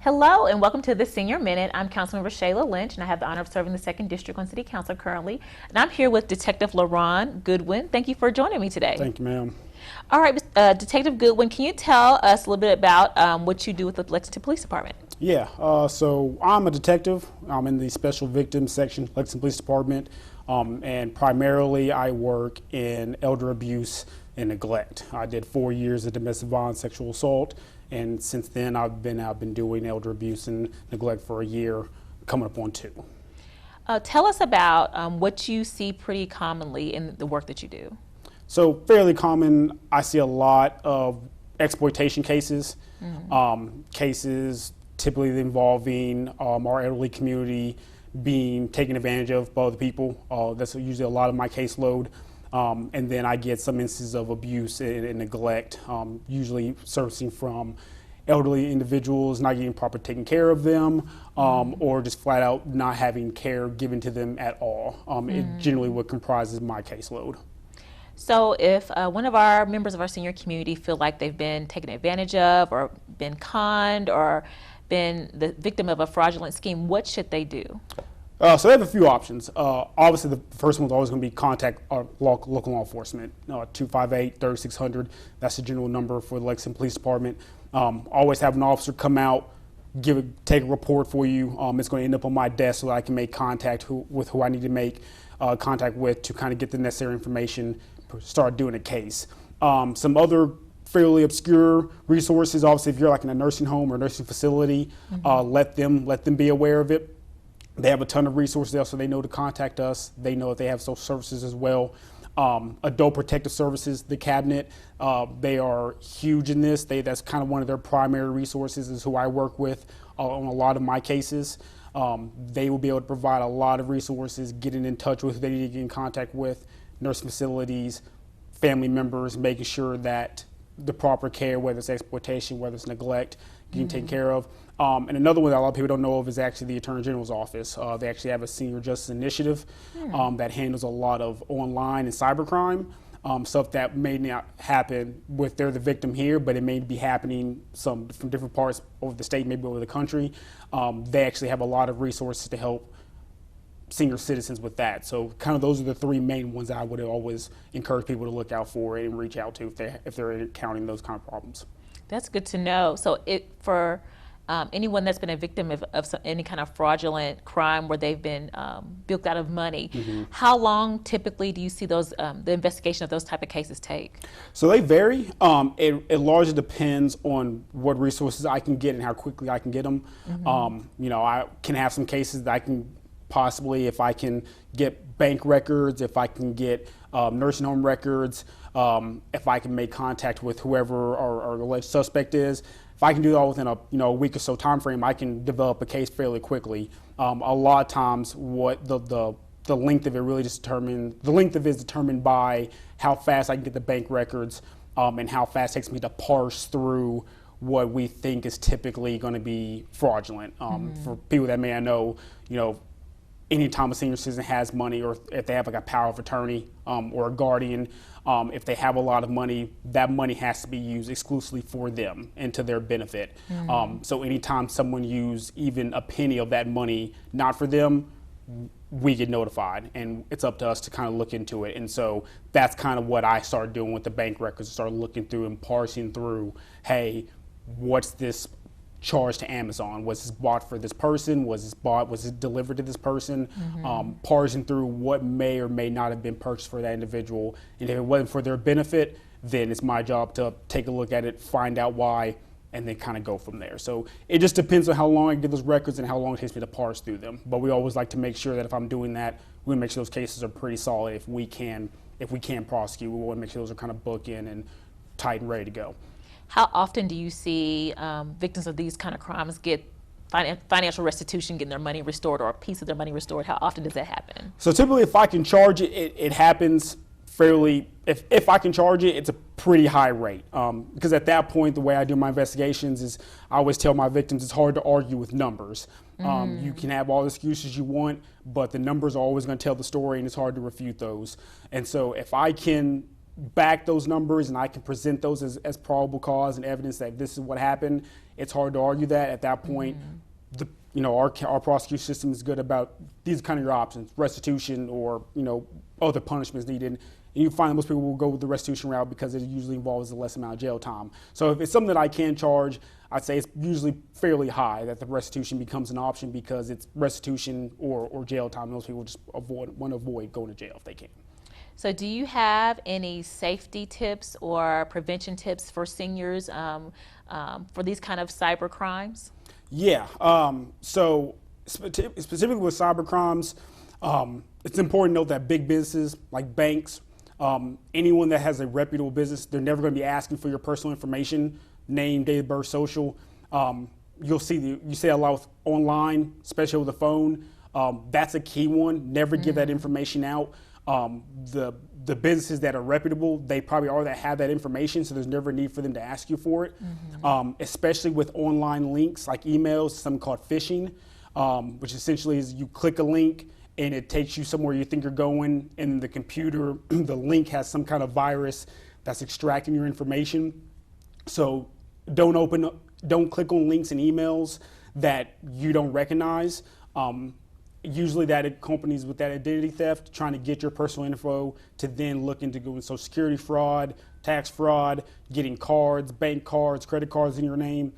Hello and welcome to the Senior Minute. I'm Councilmember Shayla Lynch and I have the honor of serving the 2nd District on City Council currently. And I'm here with Detective LaRon Goodwin. Thank you for joining me today. Thank you, ma'am. All right, Detective Goodwin, can you tell us a little bit about what you do with the Lexington Police Department? Yeah, so I'm a detective. I'm in the Special Victims Section, Lexington Police Department, and primarily I work in elder abuse and neglect. I did 4 years of domestic violence, sexual assault, and since then I've been doing elder abuse and neglect for a year, coming up on 2. Tell us about what you see pretty commonly in the work that you do. So fairly common, I see a lot of exploitation cases, cases typically involving our elderly community being taken advantage of by other people. That's usually a lot of my caseload. And then I get some instances of abuse and neglect, usually surfacing from elderly individuals not getting proper taken care of them, or just flat out not having care given to them at all. It generally what comprises my caseload. So if one of our members of our senior community feel like they've been taken advantage of or been conned or been the victim of a fraudulent scheme, what should they do? So they have a few options. Obviously, the first one's always going to be contact our local law enforcement, 258-3600. That's the general number for the Lexington Police Department. Always have an officer come out, take a report for you. It's going to end up on my desk so that I can make contact with who I need to make contact with to kind of get the necessary information, start doing a case. Some other fairly obscure resources, obviously if you're like in a nursing home or nursing facility, let them be aware of it. They have a ton of resources there, so they know to contact us. They know that they have social services as well. Adult Protective Services, the cabinet, they are huge in this. That's kind of one of their primary resources, is who I work with on a lot of my cases. They will be able to provide a lot of resources, getting in touch with who they need to get in contact with, nursing facilities, family members, making sure that the proper care, whether it's exploitation, whether it's neglect, getting taken care of. And another one that a lot of people don't know of is actually the Attorney General's office. They actually have a senior justice initiative that handles a lot of online and cybercrime, stuff that may not happen with they're the victim here, but it may be happening from different parts of the state, maybe over the country. They actually have a lot of resources to help senior citizens with that. So kind of those are the 3 main ones that I would always encourage people to look out for and reach out to if they're encountering those kind of problems. That's good to know. So for anyone that's been a victim of any kind of fraudulent crime where they've been bilked out of money, how long typically do you see those the investigation of those type of cases take? So they vary. It largely depends on what resources I can get and how quickly I can get them. I can have some cases that I can possibly, if I can get bank records, if I can get nursing home records, if I can make contact with whoever our alleged suspect is. If I can do that within a week or so time frame, I can develop a case fairly quickly. A lot of times, what the length of it really just the length of it is determined by how fast I can get the bank records, and how fast it takes me to parse through what we think is typically going to be fraudulent. For people that may not know, anytime a senior citizen has money, or if they have like a power of attorney or a guardian, if they have a lot of money, that money has to be used exclusively for them and to their benefit. So anytime someone uses even a penny of that money not for them, we get notified, and it's up to us to kind of look into it. And so that's kind of what I started doing with the bank records, started looking through and parsing through, hey, what's this charged to Amazon? Was this bought for this person? Was it delivered to this person? Parsing through what may or may not have been purchased for that individual. And if it wasn't for their benefit, then it's my job to take a look at it, find out why, and then kind of go from there. So it just depends on how long I get those records and how long it takes me to parse through them. But we always like to make sure that if I'm doing that, we make sure those cases are pretty solid. If we can prosecute, we want to make sure those are kind of booked in and tight and ready to go. How often do you see victims of these kind of crimes get financial restitution, getting their money restored or a piece of their money restored? How often does that happen? So typically if I can charge it, it happens fairly, if I can charge it, it's a pretty high rate. Because at that point, the way I do my investigations is I always tell my victims it's hard to argue with numbers. You can have all the excuses you want, but the numbers are always going to tell the story, and it's hard to refute those. And so if I can back those numbers and I can present those as probable cause and evidence that this is what happened, it's hard to argue that. At that point, our prosecution system is good about these kind of your options: restitution or other punishments needed. And you find that most people will go with the restitution route because it usually involves a less amount of jail time. So if it's something that I can charge, I'd say it's usually fairly high that the restitution becomes an option because it's restitution or jail time. Most people just want to avoid going to jail if they can. So do you have any safety tips or prevention tips for seniors for these kind of cyber crimes? Yeah. So specifically with cyber crimes, it's important to note that big businesses like banks, anyone that has a reputable business, they're never going to be asking for your personal information, name, date of birth, social. You see a lot online, especially with the phone. That's a key one. Never give that information out. The businesses that are reputable, they probably already have that information, so there's never a need for them to ask you for it. Especially with online links like emails, something called phishing, which essentially is you click a link and it takes you somewhere you think you're going, and the computer, the link has some kind of virus that's extracting your information. So don't click on links and emails that you don't recognize. Usually that accompanies with that identity theft, trying to get your personal info to then look into doing Social Security fraud, tax fraud, getting cards, bank cards, credit cards in your name.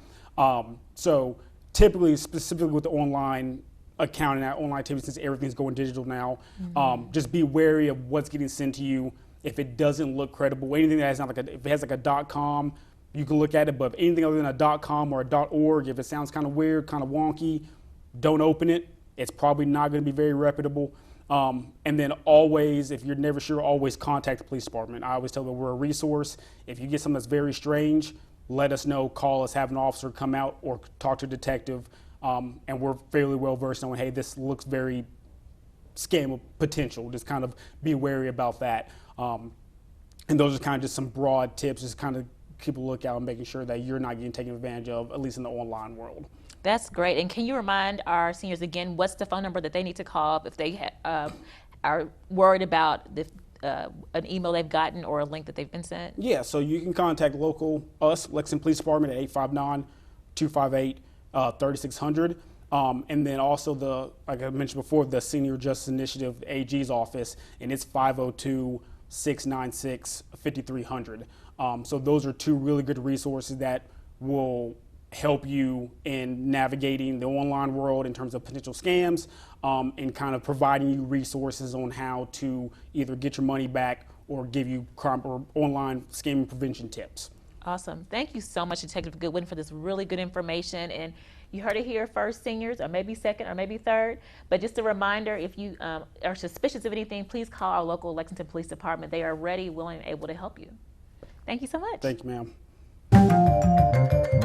So typically, specifically with the online accounting, online activity, since everything's going digital now, just be wary of what's getting sent to you. If it doesn't look credible, anything that has not if it has like a .com, you can look at it, but if anything other than a .com or a .org, if it sounds kind of weird, kind of wonky, don't open it. It's probably not going to be very reputable. And then always, if you're never sure, always contact the police department. I always tell them we're a resource. If you get something that's very strange, let us know, call us, have an officer come out or talk to a detective. And we're fairly well versed on, hey, this looks very scam potential. Just kind of be wary about that. And those are kind of just some broad tips, just kind of keep a lookout and making sure that you're not getting taken advantage of, at least in the online world. That's great. And can you remind our seniors again, what's the phone number that they need to call if they are worried about an email they've gotten or a link that they've been sent? Yeah, so you can contact Lexington Police Department at 859-258-3600. And then also like I mentioned before, the Senior Justice Initiative, the AG's office, and it's 502-696-5300. So those are two really good resources that will help you in navigating the online world in terms of potential scams, and kind of providing you resources on how to either get your money back or give you crime or online scamming prevention tips. Awesome. Thank you so much, Detective Goodwin, for this really good information. And you heard it here first, seniors, or maybe second, or maybe third. But just a reminder, if you are suspicious of anything, please call our local Lexington Police Department. They are ready, willing, and able to help you. Thank you so much. Thank you, ma'am.